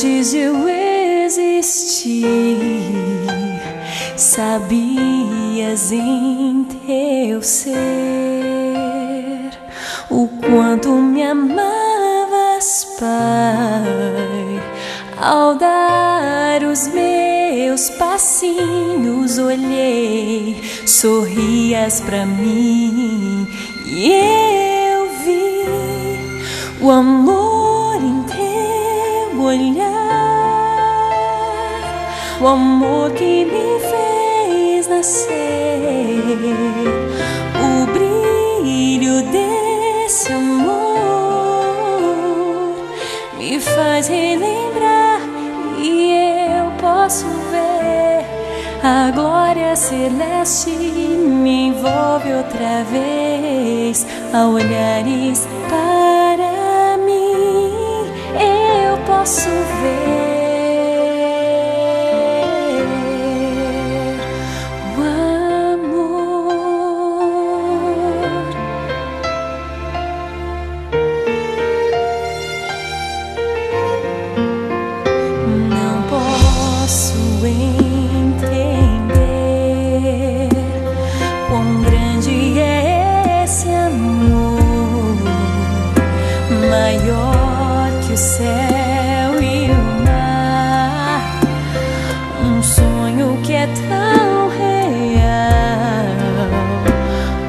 Antes de eu existir, sabias em teu ser o quanto me amavas, Pai. Ao dar os meus passinhos, olhei, sorrias pra mim e eu vi o amor em teu olhar, o amor que me fez nascer, o brilho desse amor me faz relembrar e eu posso ver a glória celeste me envolve outra vez. Ao olhares para mim, eu posso ver o amor. Não posso entender quão grande é esse amor, maior que o céu e o mar, um sonho que é tão real.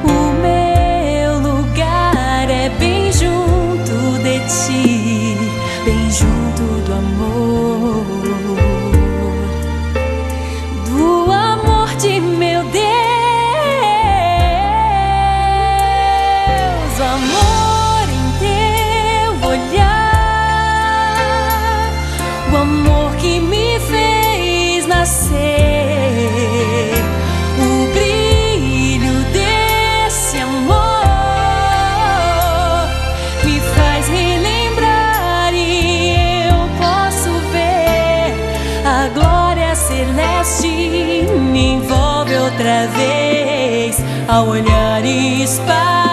O meu lugar é bem junto de ti, bem junto do amor, do amor de meu Deus, o amor em teu olhar, o amor que me fez nascer, o brilho desse amor me faz relembrar e eu posso ver a glória celeste me envolve outra vez. Ao olhares para